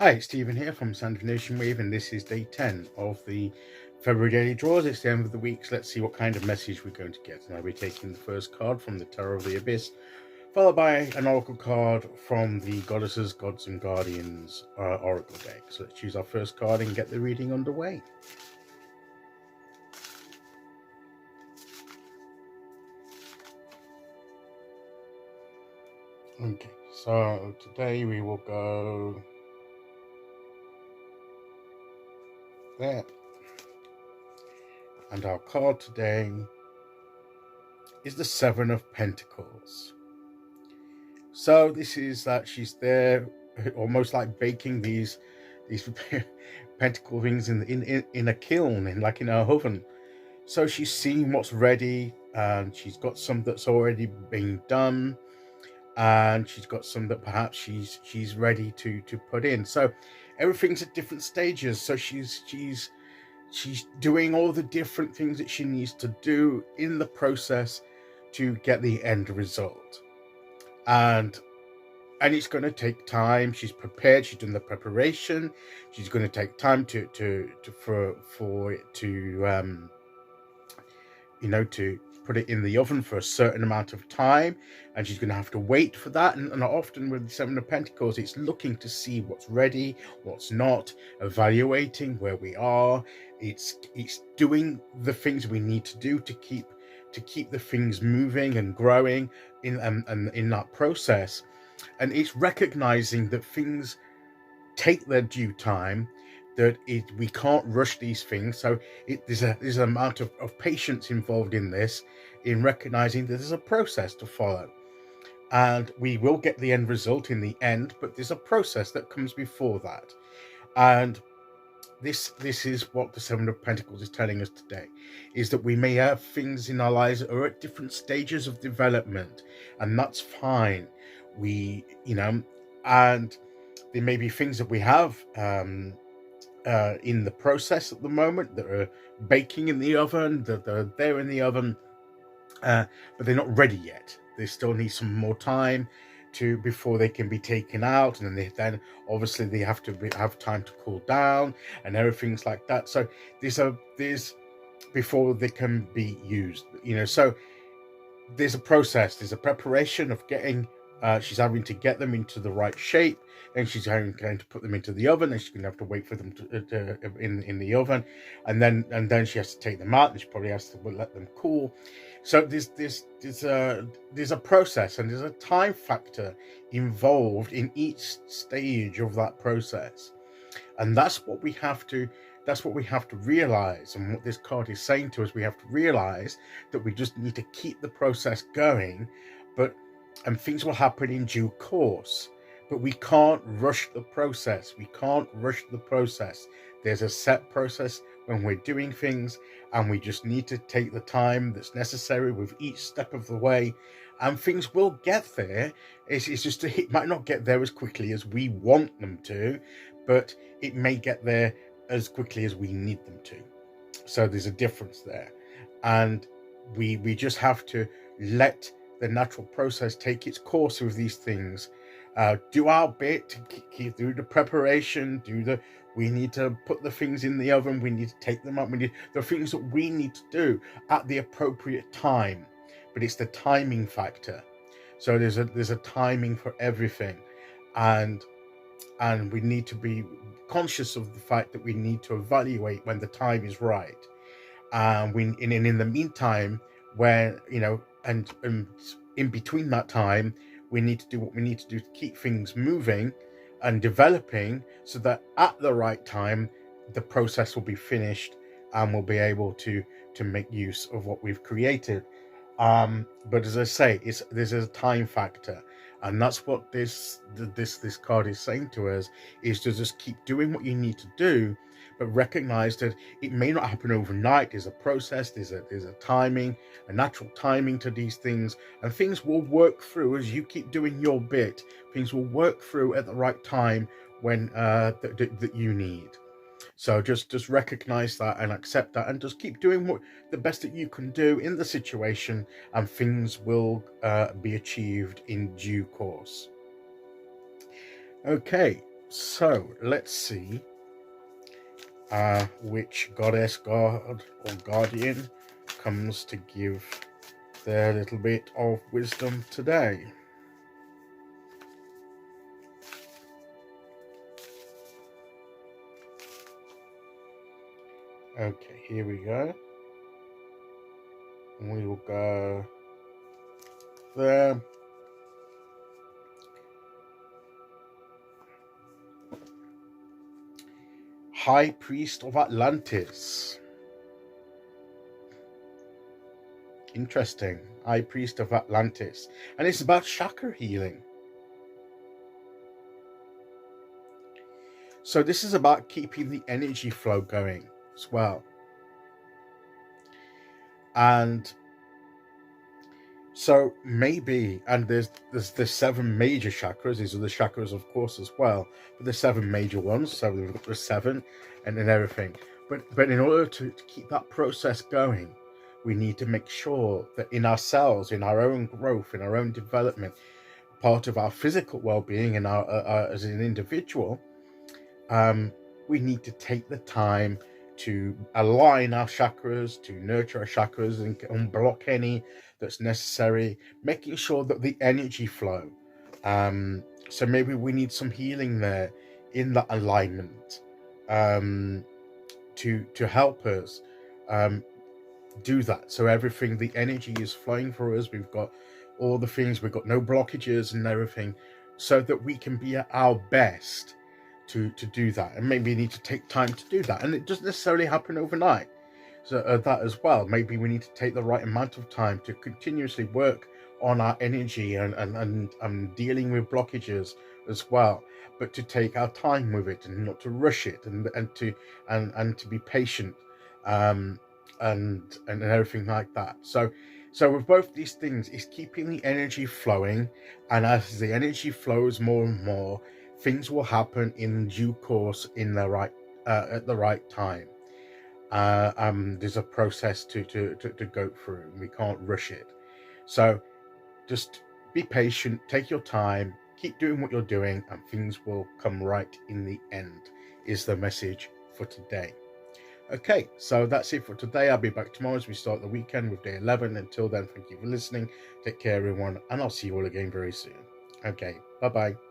Hi, Stephen here from Sand Nation Wave, and this is day 10 of the February daily draws. It's the end of the week, so let's see what kind of message we're going to get. And I'll be taking the first card from the Terror of the Abyss, followed by an oracle card from the Goddesses, Gods, and Guardians oracle deck. So let's choose our first card and get the reading underway. Okay, so today we will go there. And our card today is the Seven of Pentacles. So this is that she's there, almost like baking these pentacle rings in a kiln, in a oven. So she's seeing what's ready, and she's got some that's already been done, and she's got some that perhaps she's ready to put in. So everything's at different stages. So she's doing all the different things that she needs to do in the process to get the end result. And it's going to take time. She's prepared. She's done the preparation. She's going to take time for it to to put it in the oven for a certain amount of time, and she's going to have to wait for that. And often with the Seven of Pentacles, it's looking to see what's ready, what's not, evaluating where we are. It's doing the things we need to do to keep the things moving and growing in that process. And it's recognizing that things take their due time, that we can't rush these things. So there's an amount of patience involved in this, in recognizing that there's a process to follow. And we will get the end result in the end, but there's a process that comes before that. And this is what the Seven of Pentacles is telling us today, is that we may have things in our lives that are at different stages of development, and that's fine. And there may be things that we have in the process at the moment that are baking in the oven, that are there in the oven, but they're not ready yet. They still need some more time before they can be taken out, and then obviously they have to have time to cool down and everything's like that. So there's before they can be used. So there's a process, there's a preparation of getting. She's having to get them into the right shape, and she's going to put them into the oven, and she's going to have to wait for them to in the oven, and then she has to take them out, and she probably has to let them cool. So there's a process, and there's a time factor involved in each stage of that process, and that's what we have to realize. And what this card is saying to us, we have to realize that we just need to keep the process going, and things will happen in due course. But we can't rush the process. There's a set process when we're doing things, and we just need to take the time that's necessary with each step of the way, and things will get there. It's just it might not get there as quickly as we want them to, but it may get there as quickly as we need them to. So there's a difference there, and we just have to let the natural process take its course with these things. Do our bit to keep through the preparation. We need to put the things in the oven. We need to take them up. We need the things that we need to do at the appropriate time. But it's the timing factor. So there's a timing for everything, and we need to be conscious of the fact that we need to evaluate when the time is right. In the meantime, where and in between that time, we need to do what we need to do to keep things moving and developing, so that at the right time the process will be finished, and we'll be able to make use of what we've created. But as I say, there's a time factor, and that's what this card is saying to us, is to just keep doing what you need to do, but recognize that it may not happen overnight. There's a process, there's a timing, a natural timing to these things, and things will work through as you keep doing your bit. Things will work through at the right time when that you need. So just recognize that and accept that, and just keep doing the best that you can do in the situation, and things will be achieved in due course. Okay, So let's see which goddess, god, or guardian comes to give their little bit of wisdom today. Okay, here we go. We will go there. High Priest of Atlantis. Interesting. High Priest of Atlantis. And it's about chakra healing. So this is about keeping the energy flow going as well. And so maybe, and there's 7 major chakras. These are the chakras, of course, as well, but the 7 major ones. So we've got the 7 and then everything. But in order to keep that process going, we need to make sure that in ourselves, in our own growth, in our own development, part of our physical well-being and our as an individual, we need to take the time to align our chakras, to nurture our chakras and unblock any that's necessary, making sure that the energy flow. So maybe we need some healing there in that alignment to help us do that. So everything, the energy is flowing for us. We've got all the things, we've got no blockages and everything, so that we can be at our best to do that. And maybe we need to take time to do that, and it doesn't necessarily happen overnight. So that as well, maybe we need to take the right amount of time to continuously work on our energy and dealing with blockages as well, but to take our time with it and not to rush it, and to be patient, and everything like that. So with both these things, is keeping the energy flowing, and as the energy flows more and more, things will happen in due course, in the right at the right time. There's a process to go through, and we can't rush it. So just be patient, take your time, keep doing what you're doing, and things will come right in the end, is the message for today. Okay, so that's it for today. I'll be back tomorrow as we start the weekend with day 11. Until then, thank you for listening. Take care, everyone, and I'll see you all again very soon. Okay, bye-bye.